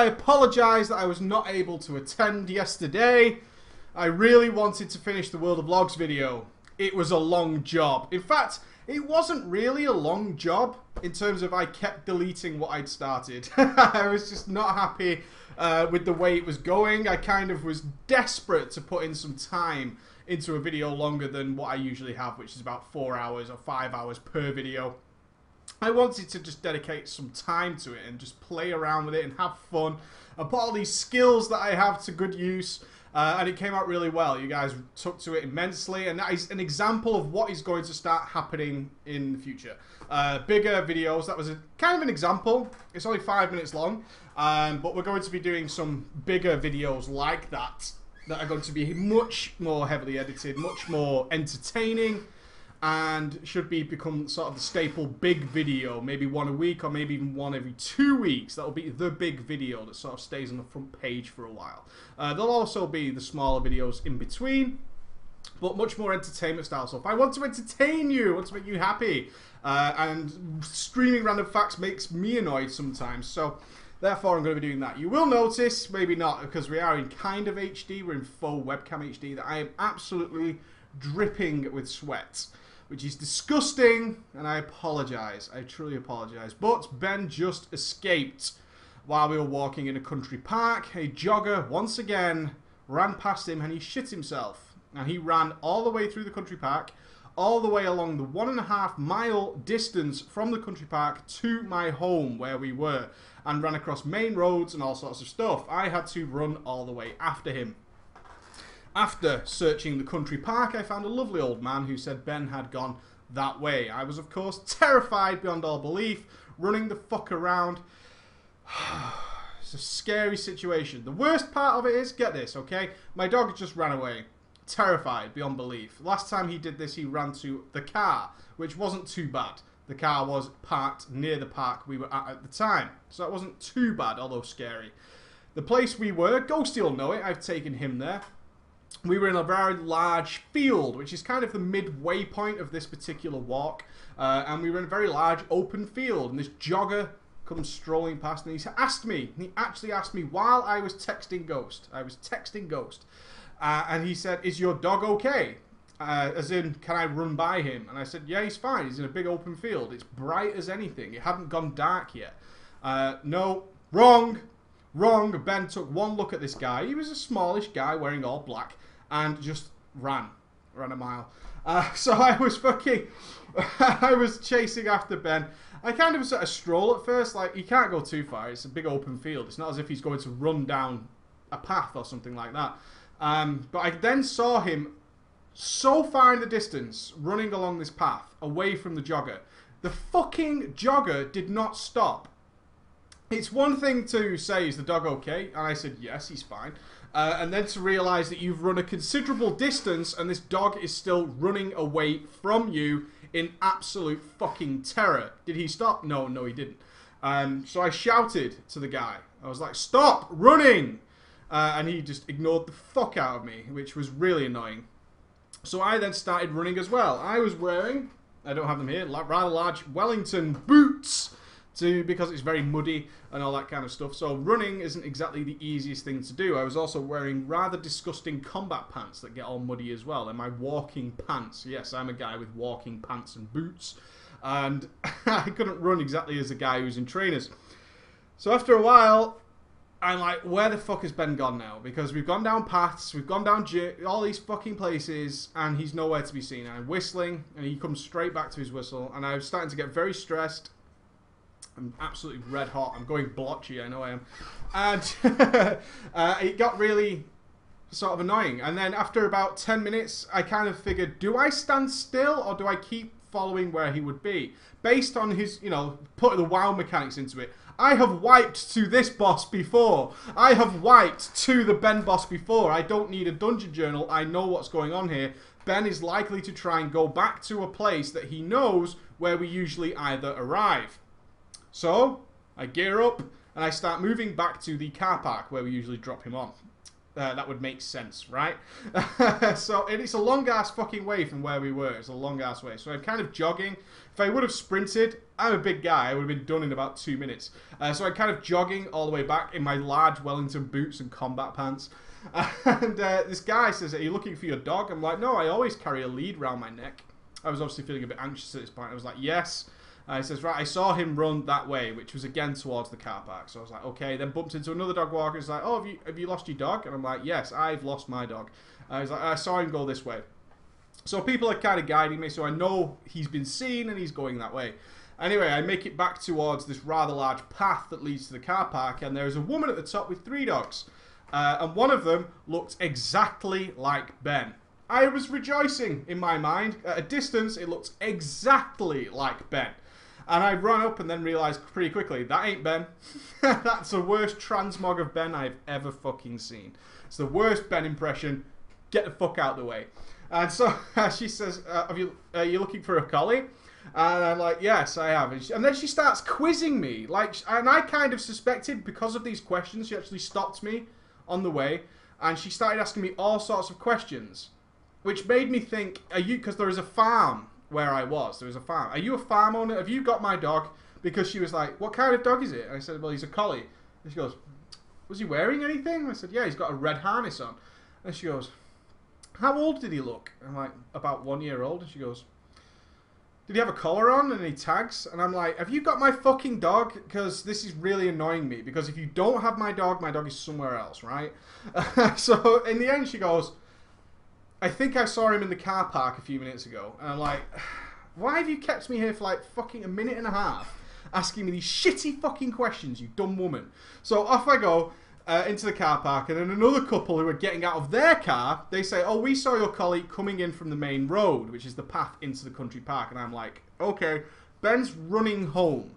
apologise that I was not able to attend yesterday. I really wanted to finish the World of Logs video. It was a long job. In fact, it wasn't really a long job in terms of I kept deleting what I'd started. I was just not happy with the way it was going. I kind of was desperate to put in some time into a video longer than what I usually have, which is about 4 hours or 5 hours per video. I wanted to just dedicate some time to it and just play around with it and have fun and put all these skills that I have to good use. And it came out really well. You guys took to it immensely, and that is an example of what is going to start happening in the future. Bigger videos, that was kind of an example. It's only 5 minutes long, but we're going to be doing some bigger videos like that are going to be much more heavily edited, much more entertaining, and should become sort of the staple big video, maybe one a week or maybe even one every 2 weeks. That'll be the big video that sort of stays on the front page for a while. There'll also be the smaller videos in between, but much more entertainment style. So if I want to entertain you, I want to make you happy, and streaming random facts makes me annoyed sometimes, so therefore I'm going to be doing that. You will notice, maybe not, because we are in kind of HD, we're in full webcam HD, that I am absolutely dripping with sweat, which is disgusting, and I apologise. I truly apologise. But Ben just escaped while we were walking in a country park. A jogger, once again, ran past him and he shit himself. And he ran all the way through the country park, all the way along the 1.5 mile distance from the country park to my home where we were, and ran across main roads and all sorts of stuff. I had to run all the way after him. After searching the country park, I found a lovely old man who said Ben had gone that way. I was, of course, terrified beyond all belief, running the fuck around. It's a scary situation. The worst part of it is, get this, okay? My dog just ran away. Terrified beyond belief. Last time he did this, he ran to the car, which wasn't too bad. The car was parked near the park we were at the time, so that wasn't too bad, although scary. The place we were, Ghosty will know it, I've taken him there. We were in a very large field, which is kind of the midway point of this particular walk. And we were in a very large open field. And this jogger comes strolling past and he actually asked me while I was texting Ghost. And he said, "Is your dog okay? As in, can I run by him?" And I said, "Yeah, he's fine. He's in a big open field. It's bright as anything. It hadn't gone dark yet." No, wrong. Wrong. Ben took one look at this guy. He was a smallish guy wearing all black and just ran a mile. So I was I was chasing after Ben. I kind of sort of stroll at first, like he can't go too far. It's a big open field. It's not as if he's going to run down a path or something like that. But I then saw him so far in the distance running along this path away from the jogger. The fucking jogger did not stop. It's one thing to say, "Is the dog okay?" And I said, "Yes, he's fine." And then to realise that you've run a considerable distance and this dog is still running away from you in absolute fucking terror. Did he stop? No, he didn't. So I shouted to the guy. I was like, "Stop running!" And he just ignored the fuck out of me, which was really annoying. So I then started running as well. I was wearing, I don't have them here, rather large Wellington boots, because it's very muddy and all that kind of stuff. So running isn't exactly the easiest thing to do. I was also wearing rather disgusting combat pants that get all muddy as well. And my walking pants. Yes, I'm a guy with walking pants and boots. And I couldn't run exactly as a guy who's in trainers. So after a while, I'm like, where the fuck has Ben gone now? Because we've gone down paths, we've gone down all these fucking places, and he's nowhere to be seen. I'm whistling, and he comes straight back to his whistle. And I was starting to get very stressed. I'm absolutely red hot. I'm going blotchy, I know I am. And it got really sort of annoying. And then after about 10 minutes, I kind of figured, do I stand still or do I keep following where he would be? Based on his, put the WoW mechanics into it. I have wiped to this boss before. I have wiped to the Ben boss before. I don't need a dungeon journal. I know what's going on here. Ben is likely to try and go back to a place that he knows where we usually either arrive. So, I gear up and I start moving back to the car park where we usually drop him off. that would make sense, right? So it's a long-ass fucking way from where we were. It's a long-ass way. So I'm kind of jogging. If I would have sprinted, I'm a big guy. I would have been done in about 2 minutes. So I'm kind of jogging all the way back in my large Wellington boots and combat pants. And this guy says, "Are you looking for your dog?" I'm like, "No, I always carry a lead around my neck." I was obviously feeling a bit anxious at this point. I was like, "Yes." He says, "Right, I saw him run that way," which was again towards the car park. So I was like, "Okay." Then bumped into another dog walker. He's like, "Oh, have you lost your dog?" And I'm like, "Yes, I've lost my dog." He's like, "I saw him go this way." So people are kind of guiding me, so I know he's been seen and he's going that way. Anyway, I make it back towards this rather large path that leads to the car park, and there's a woman at the top with 3 dogs. And one of them looked exactly like Ben. I was rejoicing in my mind. At a distance, it looked exactly like Ben. And I ran up and then realised pretty quickly, that ain't Ben. That's the worst transmog of Ben I've ever fucking seen. It's the worst Ben impression. Get the fuck out of the way. And so she says, are you looking for a collie? And I'm like, "Yes, I have." And then she starts quizzing me. And I kind of suspected, because of these questions, she actually stopped me on the way. And she started asking me all sorts of questions. Which made me think, because there is a farm where I was. There was a farm. "Are you a farm owner? Have you got my dog?" Because she was like, "What kind of dog is it?" And I said, "Well, he's a collie." And she goes, "Was he wearing anything?" And I said, "Yeah, he's got a red harness on." And she goes, "How old did he look?" I'm like, "About 1 year old." And she goes, "Did he have a collar on and any tags?" And I'm like, "Have you got my fucking dog? Because this is really annoying me. Because if you don't have my dog is somewhere else, right?" So in the end, she goes, "I think I saw him in the car park a few minutes ago." And I'm like, "Why have you kept me here for like fucking a minute and a half asking me these shitty fucking questions, you dumb woman?" So off I go into the car park, and then another couple who are getting out of their car, they say, "Oh, we saw your collie coming in from the main road," which is the path into the country park. And I'm like, "Okay, Ben's running home.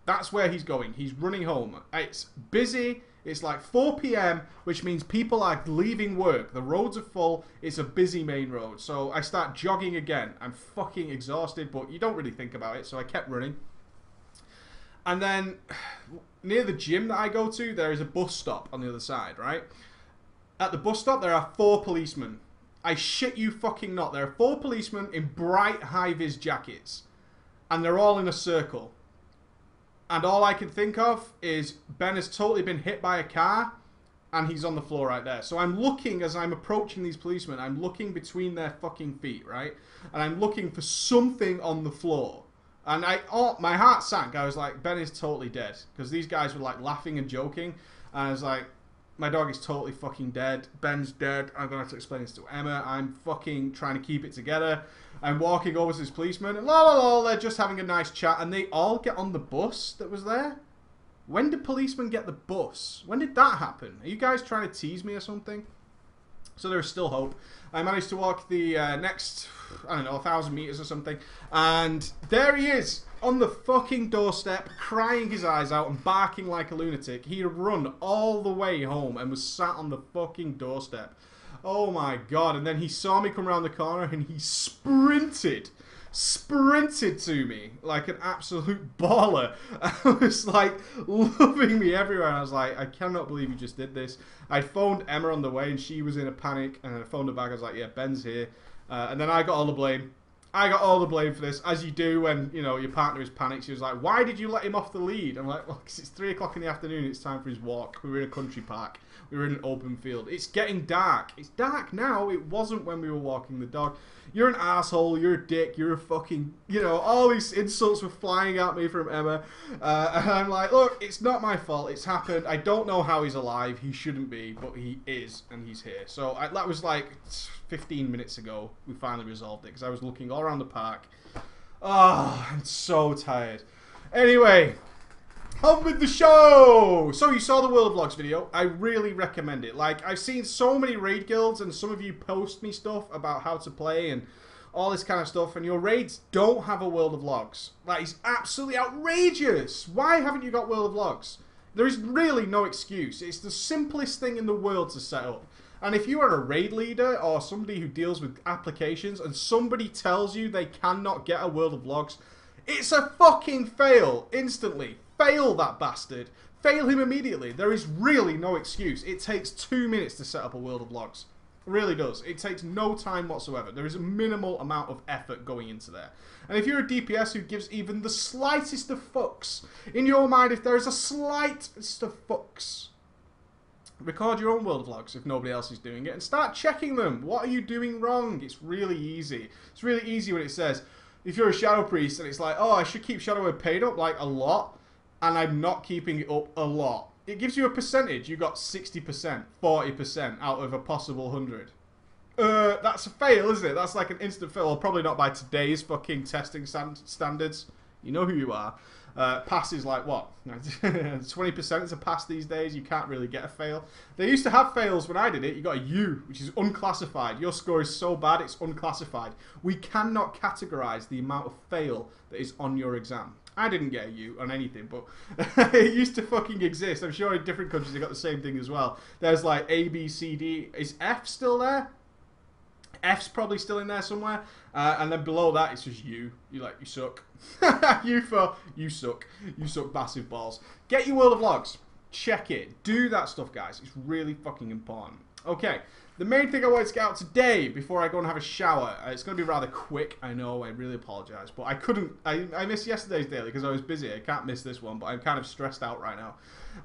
That's where he's going. He's running home. It's busy. It's like 4 p.m, which means people are leaving work. The roads are full. It's a busy main road." So I start jogging again. I'm fucking exhausted, but you don't really think about it, so I kept running. And then near the gym that I go to, there is a bus stop on the other side, right? At the bus stop, there are 4 policemen. I shit you fucking not. There are 4 policemen in bright high-vis jackets. And they're all in a circle. And all I can think of is Ben has totally been hit by a car, and he's on the floor right there. So I'm looking, as I'm approaching these policemen, I'm looking between their fucking feet, right? And I'm looking for something on the floor. And my heart sank. I was like, Ben is totally dead. Because these guys were like laughing and joking. And I was like, my dog is totally fucking dead. Ben's dead. I'm going to have to explain this to Emma. I'm fucking trying to keep it together. I'm walking over to this policeman. And they're just having a nice chat. And they all get on the bus that was there. When did policemen get the bus? When did that happen? Are you guys trying to tease me or something? So there's still hope. I managed to walk the next, I don't know, 1,000 meters or something. And there he is on the fucking doorstep, crying his eyes out and barking like a lunatic. He had run all the way home and was sat on the fucking doorstep. Oh my god. And then he saw me come around the corner and he sprinted to me like an absolute baller. I was like loving me everywhere. And I was like, I cannot believe you just did this. I phoned Emma on the way and she was in a panic, and I phoned her back. I was like, yeah, Ben's here. And then I got all the blame. I got all the blame for this, as you do when, you know, your partner is panicked. She was like, "Why did you let him off the lead?" I'm like, "Well, because it's 3 o'clock in the afternoon. It's time for his walk. We were in a country park. We were in an open field. It's getting dark. It's dark now. It wasn't when we were walking the dog. You're an asshole. You're a dick. You're a fucking, you know," all these insults were flying at me from Emma. And I'm like, look, it's not my fault. It's happened. I don't know how he's alive. He shouldn't be, but he is, and he's here. So that was like 15 minutes ago. We finally resolved it because I was looking all around the park. Oh, I'm so tired. Anyway, on with the show! So you saw the World of Vlogs video. I really recommend it. Like, I've seen so many raid guilds and some of you post me stuff about how to play and all this kind of stuff, and your raids don't have a World of Vlogs. That is absolutely outrageous! Why haven't you got World of Vlogs? There is really no excuse. It's the simplest thing in the world to set up. And if you are a raid leader or somebody who deals with applications and somebody tells you they cannot get a World of Vlogs, it's a fucking fail instantly. Fail that bastard. fail him immediately. There is really no excuse. It takes 2 minutes to set up a World of Logs. It really does. It takes no time whatsoever. There is a minimal amount of effort going into there. And if you're a DPS who gives even the slightest of fucks, in your mind, if there is a slightest of fucks, record your own World of Logs if nobody else is doing it and start checking them. What are you doing wrong? It's really easy. It's really easy when it says, if you're a Shadow Priest and it's like, oh, I should keep Shadow Word paid up like a lot, and I'm not keeping it up a lot. It gives you a percentage. You got 60%, 40% out of a possible 100. That's a fail, isn't it? That's like an instant fail. Well, probably not by today's fucking testing standards. You know who you are. Pass is like what? 20% is a pass these days. You can't really get a fail. They used to have fails when I did it. You got a U, which is unclassified. Your score is so bad, it's unclassified. We cannot categorize the amount of fail that is on your exam. I didn't get a U on anything, but it used to fucking exist. I'm sure in different countries they got the same thing as well. There's like A, B, C, D. Is F still there? F's probably still in there somewhere. And then below that, it's just U. You suck. U for you suck. You suck massive balls. Get your World of Logs. Check it. Do that stuff, guys. It's really fucking important. Okay. The main thing I wanted to get out today before I go and have a shower, it's going to be rather quick, I know, I really apologise, but I couldn't, I missed yesterday's daily because I was busy. I can't miss this one, but I'm kind of stressed out right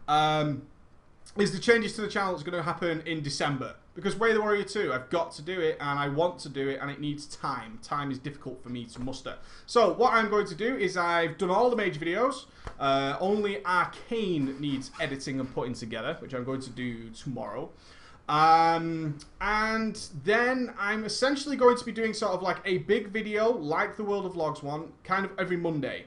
now. Is the changes to the channel that's going to happen in December. Because Way of the Warrior 2, I've got to do it, and I want to do it, and it needs time. Time is difficult for me to muster. So, what I'm going to do is I've done all the Mage videos. Only Arcane needs editing and putting together, which I'm going to do tomorrow. And then I'm essentially going to be doing sort of like a big video, like the World of Logs one, kind of every Monday.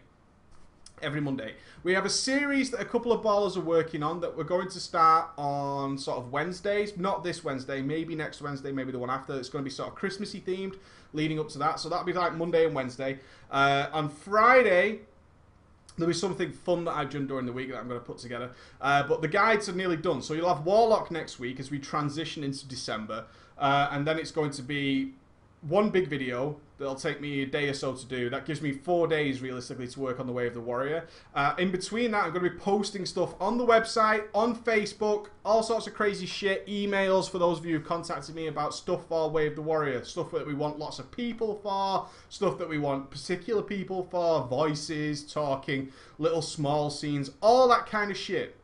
Every Monday. We have a series that a couple of ballers are working on that we're going to start on sort of Wednesdays. Not this Wednesday, maybe next Wednesday, maybe the one after. It's going to be sort of Christmassy themed leading up to that. So that'll be like Monday and Wednesday. On Friday, there'll be something fun that I've done during the week that I'm going to put together. But the guides are nearly done. So you'll have Warlock next week as we transition into December. And then it's going to be one big video that'll take me a day or so to do. That gives me 4 days realistically to work on the Way of the Warrior. In between that, I'm going to be posting stuff on the website, on Facebook, all sorts of crazy shit, emails for those of you who've contacted me about stuff for Way of the Warrior, stuff that we want lots of people for, stuff that we want particular people for, voices, talking, little small scenes, all that kind of shit.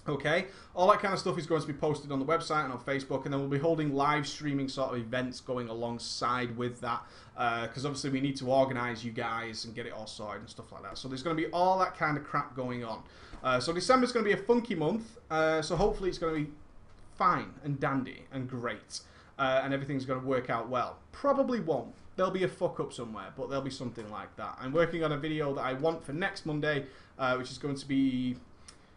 Okay, all that kind of stuff is going to be posted on the website and on Facebook, and then we'll be holding live streaming sort of events going alongside with that, because obviously we need to organise you guys and get it all sorted and stuff like that. So there's going to be all that kind of crap going on. So December's going to be a funky month, so hopefully it's going to be fine and dandy and great, and everything's going to work out well. Probably won't. There'll be a fuck up somewhere, but there'll be something like that. I'm working on a video that I want for next Monday, which is going to be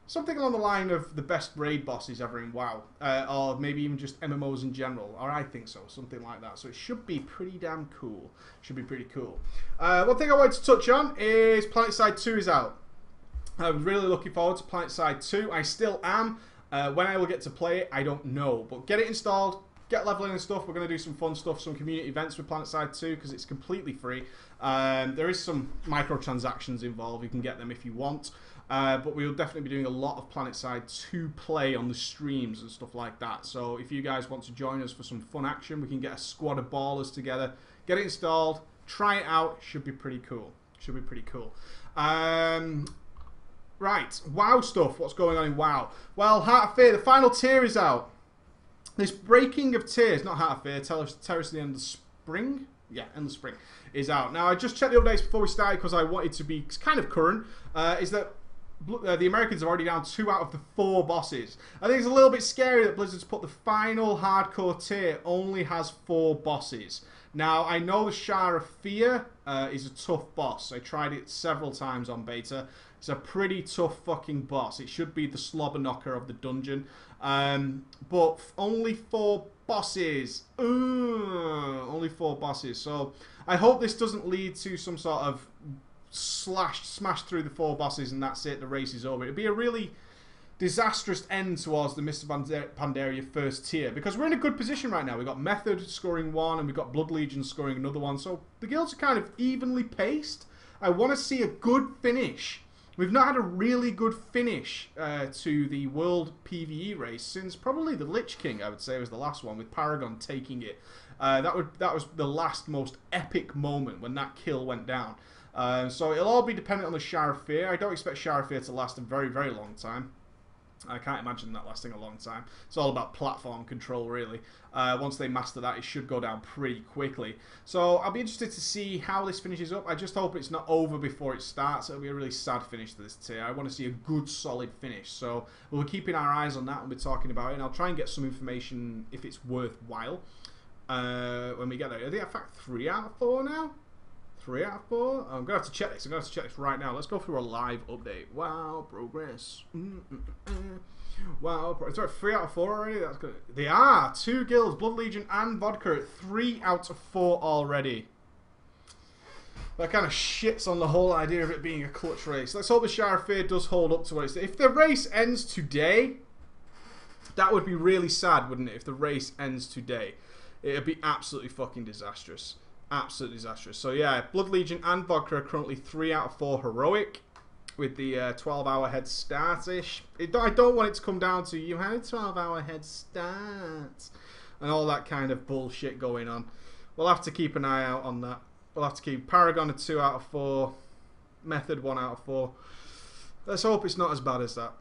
something along the line of the best raid bosses ever in WoW. Or maybe even just MMOs in general. Or I think so. Something like that. So it should be pretty damn cool. Should be pretty cool. One thing I wanted to touch on is PlanetSide 2 is out. I'm really looking forward to PlanetSide 2. I still am. When I will get to play it, I don't know. But get it installed. Get leveling and stuff. We're going to do some fun stuff. Some community events with PlanetSide 2 because it's completely free. There is some microtransactions involved. You can get them if you want. But we'll definitely be doing a lot of PlanetSide 2 play on the streams and stuff like that. So if you guys want to join us for some fun action, we can get a squad of ballers together, get it installed, try it out. Should be pretty cool. Should be pretty cool. Right, WoW stuff. What's going on in WoW? Well, Heart of Fear, the final tier is out. This breaking of tiers, not Heart of Fear, Terrace at the End of Spring? Yeah, End of Spring is out. Now, I just checked the updates before we started because I wanted to be kind of current. Is that the Americans are already down 2 out of the 4 bosses. I think it's a little bit scary that Blizzard's put the final hardcore tier only has 4 bosses. Now, I know the Shah of Fear is a tough boss. I tried it several times on beta. It's a pretty tough fucking boss. It should be the slobber knocker of the dungeon. But only 4 bosses. Only 4 bosses. So I hope this doesn't lead to some sort of smash through the 4 bosses and that's it, the race is over. It'd be a really disastrous end towards the Mr. Pandaria first tier because we're in a good position right now. We've got Method scoring 1 and we've got Blood Legion scoring another 1, so the guilds are kind of evenly paced. I want to see a good finish We've not had a really good finish to the World PvE race since probably the Lich King, I would say, was the last one, with Paragon taking it. That was the last most epic moment when that kill went down. So it'll all be dependent on the Shower of Fear. I don't expect Shower of Fear to last a very, very long time. I can't imagine that lasting a long time. It's all about platform control, really. Once they master that, it should go down pretty quickly. So I'll be interested to see how this finishes up. I just hope it's not over before it starts. It'll be a really sad finish to this tier. I want to see a good, solid finish. So we'll be keeping our eyes on that when we're talking about it. And I'll try and get some information if it's worthwhile when we get there. I think, in fact, 3 out of 4 now. 3 out of 4? I'm going to have to check this. I'm going to have to check this right now. Let's go through a live update. Wow, progress. Wow, sorry, 3 out of 4 already? That's good. They are. 2 guilds, Blood Legion and Vodka at 3 out of 4 already. That kind of shits on the whole idea of it being a clutch race. Let's hope the Shower of Fear does hold up to what it's... If the race ends today, that would be really sad, wouldn't it? If the race ends today. It would be absolutely fucking disastrous. Absolutely disastrous. So yeah, Blood Legion and Vodka are currently 3 out of 4 heroic with the 12-hour head start-ish. I don't want it to come down to you had a 12-hour head start and all that kind of bullshit going on. We'll have to keep an eye out on that. We'll have to keep Paragon a 2 out of 4, Method 1 out of 4. Let's hope it's not as bad as that.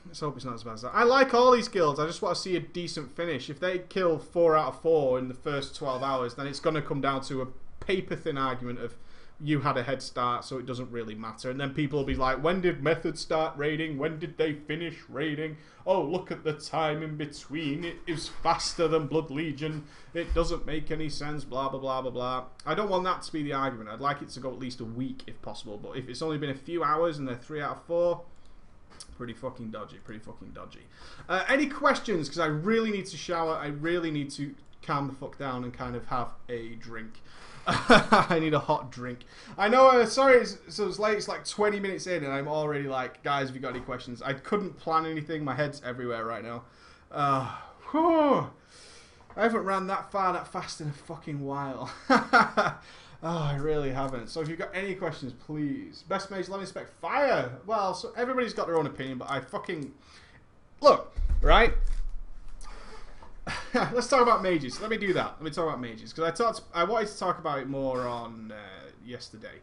Let's hope it's not as bad as that. I like all these guilds. I just want to see a decent finish. If they kill 4 out of 4 in the first 12 hours, then it's going to come down to a paper-thin argument of you had a head start, so it doesn't really matter. And then people will be like, when did Method start raiding? When did they finish raiding? Oh, look at the time in between. It is faster than Blood Legion. It doesn't make any sense, blah, blah, blah, blah, blah. I don't want that to be the argument. I'd like it to go at least a week, if possible. But if it's only been a few hours and they're 3 out of 4... pretty fucking dodgy, pretty fucking dodgy. Any questions? Because I really need to shower. I really need to calm the fuck down and kind of have a drink. I need a hot drink. I know, sorry, it's late. It's like 20 minutes in and I'm already like, guys, have you got any questions? I couldn't plan anything. My head's everywhere right now. I haven't ran that far, that fast in a fucking while. Oh, I really haven't. So if you've got any questions, please. Best Mage, let me spec fire. Well, so everybody's got their own opinion, but I fucking... Look, right? Let's talk about mages. Let me do that. Let me talk about mages. Because I wanted to talk about it more on yesterday.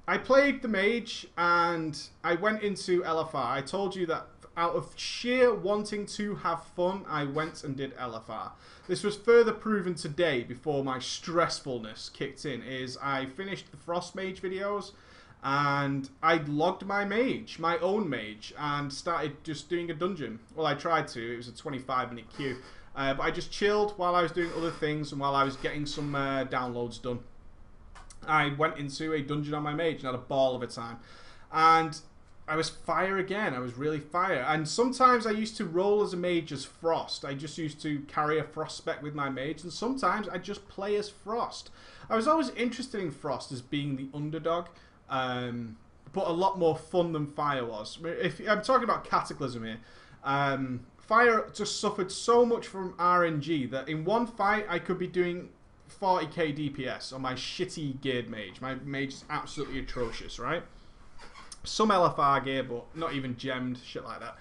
I played the mage and I went into LFR. I told you that out of sheer wanting to have fun, I went and did LFR. This was further proven today before my stressfulness kicked in, is I finished the Frost Mage videos and I logged my mage, my own mage, and started just doing a dungeon. Well, I tried to. It was a 25-minute queue. But I just chilled while I was doing other things and while I was getting some downloads done. I went into a dungeon on my mage and had a ball of a time. And I was fire again. I was really fire. And sometimes I used to roll as a mage as Frost. I just used to carry a Frost spec with my mage. And sometimes I just play as Frost. I was always interested in Frost as being the underdog. But a lot more fun than Fire was. If I'm talking about Cataclysm here, Fire just suffered so much from RNG that in one fight I could be doing 40k DPS on my shitty geared mage. My mage is absolutely atrocious, right? Some LFR gear, but not even gemmed, shit like that.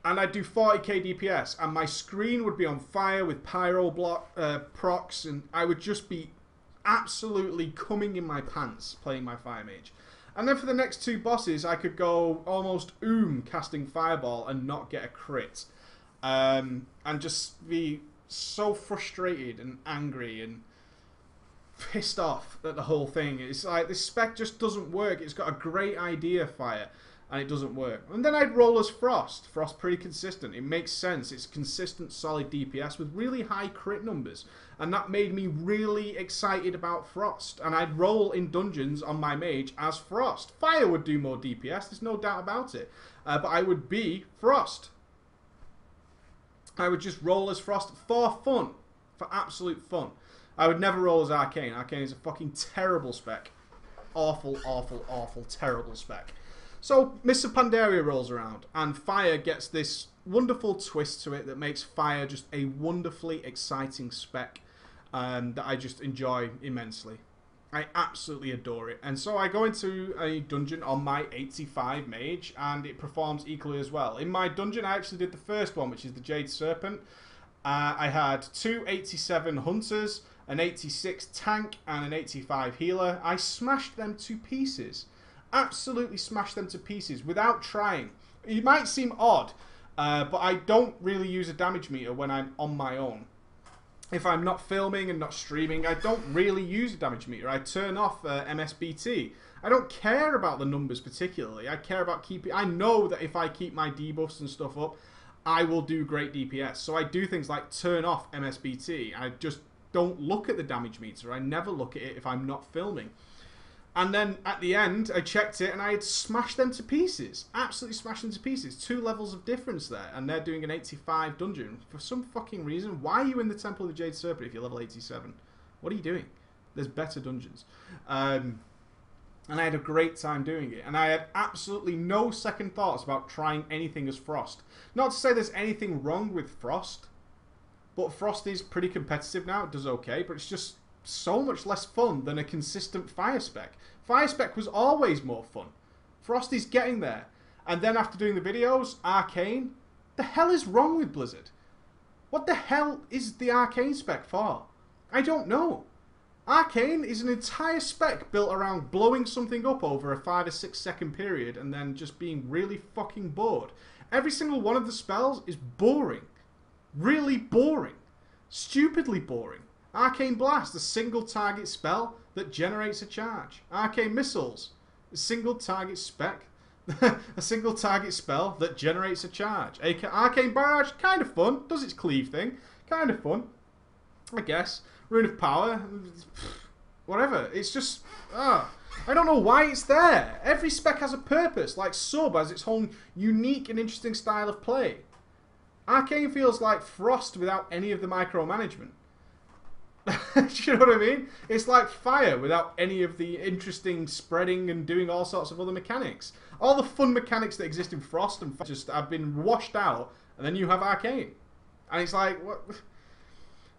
And I'd do 40k DPS, and my screen would be on fire with pyro block procs, and I would just be absolutely coming in my pants playing my fire mage. And then for the next 2 bosses, I could go almost casting fireball and not get a crit, and just be so frustrated and angry and pissed off at the whole thing. It's like this spec just doesn't work. It's got a great idea, Fire, and it doesn't work. And then I'd roll as Frost. Frost pretty consistent. It makes sense. It's consistent, solid DPS with really high crit numbers. And that made me really excited about Frost. And I'd roll in dungeons on my mage as Frost. Fire would do more DPS, there's no doubt about it. But I would be Frost. I would just roll as Frost for fun. For absolute fun. I would never roll as Arcane. Arcane is a fucking terrible spec. Awful, awful, awful, terrible spec. So, Mr. Pandaria rolls around, and Fire gets this wonderful twist to it that makes Fire just a wonderfully exciting spec that I just enjoy immensely. I absolutely adore it. And so I go into a dungeon on my 85 Mage, and it performs equally as well. In my dungeon, I actually did the first one, which is the Jade Serpent. I had 2 87 Hunters, an 86 Tank, and an 85 Healer. I smashed them to pieces. Absolutely smashed them to pieces without trying. It might seem odd, but I don't really use a damage meter when I'm on my own. If I'm not filming and not streaming, I don't really use a damage meter. I turn off MSBT. I don't care about the numbers particularly. I care about keeping... I know that if I keep my debuffs and stuff up, I will do great DPS. So I do things like turn off MSBT. I just don't look at the damage meter. I never look at it if I'm not filming. And then at the end, I checked it and I had smashed them to pieces. Absolutely smashed them to pieces. 2 levels of difference there. And they're doing an 85 dungeon. For some fucking reason, why are you in the Temple of the Jade Serpent if you're level 87? What are you doing? There's better dungeons. And I had a great time doing it. And I had absolutely no second thoughts about trying anything as Frost. Not to say there's anything wrong with Frost. But Frost is pretty competitive now. It does okay. But it's just so much less fun than a consistent Fire Spec. Fire Spec was always more fun. Frost is getting there. And then after doing the videos, Arcane. The hell is wrong with Blizzard? What the hell is the Arcane spec for? I don't know. Arcane is an entire spec built around blowing something up over a 5 or 6 second period and then just being really fucking bored. Every single one of the spells is boring. Really boring. Stupidly boring. Arcane Blast, a single target spell that generates a charge. Arcane Missiles, a single target spec, a single target spell that generates a charge. Arcane Barrage, kind of fun, does its cleave thing, kind of fun, I guess. Rune of Power, whatever. It's just, I don't know why it's there. Every spec has a purpose, like Sub has its own unique and interesting style of play. Arcane feels like Frost without any of the micromanagement. Do you know what I mean? It's like Fire without any of the interesting spreading and doing all sorts of other mechanics. All the fun mechanics that exist in Frost and Fire just have been washed out, and then you have Arcane. And it's like, what?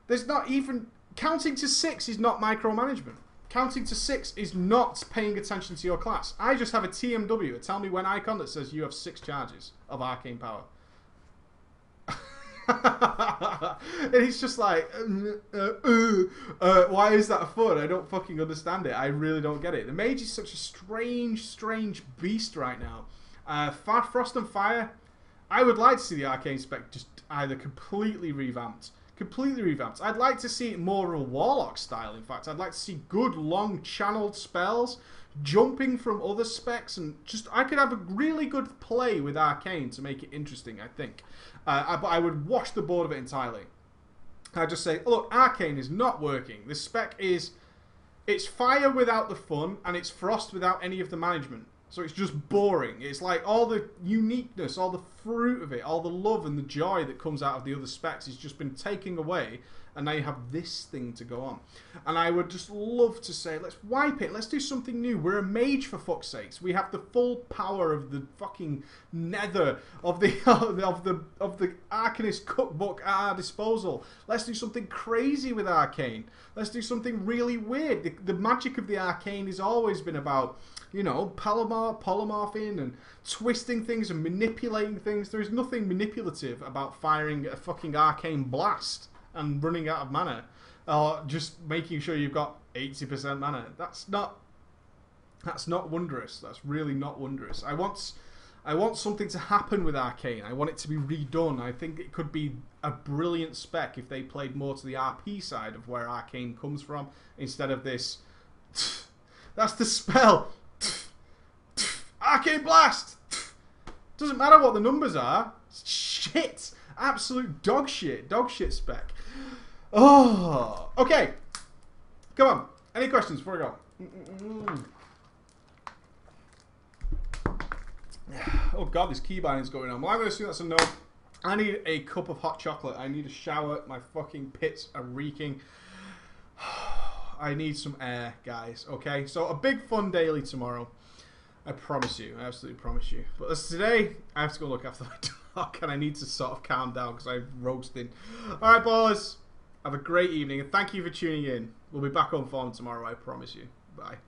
There's not even... Counting to 6 is not micromanagement. Counting to 6 is not paying attention to your class. I just have a TMW, a tell me when icon that says you have 6 charges of Arcane Power. And he's just like, why is that fun? I don't fucking understand it. I really don't get it. The Mage is such a strange beast right now. Frost and Fire, I would like to see the Arcane spec just either completely revamped. I'd like to see it more of a Warlock style, in fact. I'd like to see good, long, channeled spells, jumping from other specs, and just, I could have a really good play with Arcane to make it interesting, I think. But I would wash the board of it entirely. I'd just say, look, Arcane is not working. This spec is, it's Fire without the fun, and it's Frost without any of the management. So it's just boring. It's like all the uniqueness, all the fruit of it, all the love and the joy that comes out of the other specs has just been taken away, and now you have this thing to go on. And I would just love to say, let's wipe it. Let's do something new. We're a Mage, for fuck's sakes. We have the full power of the fucking nether of the Arcanist cookbook at our disposal. Let's do something crazy with Arcane. Let's do something really weird. The magic of the Arcane has always been about, you know, polymorphing and twisting things and manipulating things. There is nothing manipulative about firing a fucking Arcane Blast and running out of mana, or just making sure you've got 80% mana. That's not wondrous. That's really not wondrous. I want something to happen with Arcane. I want it to be redone. I think it could be a brilliant spec if they played more to the RP side of where Arcane comes from, instead of this. That's the spell. Arcane Blast. Doesn't matter what the numbers are. Shit. Absolute dog shit. Dog shit spec. Oh. Okay. Come on. Any questions before I go? Oh god, this key binding's going on. Well, I'm going to assume that's a no. I need a cup of hot chocolate. I need a shower. My fucking pits are reeking. I need some air, guys. Okay? So, a big fun daily tomorrow. I promise you. I absolutely promise you. But as today, I have to go look after my dog, and I need to sort of calm down because I'm roasting. Alright, boys. Have a great evening, and thank you for tuning in. We'll be back on form tomorrow, I promise you. Bye.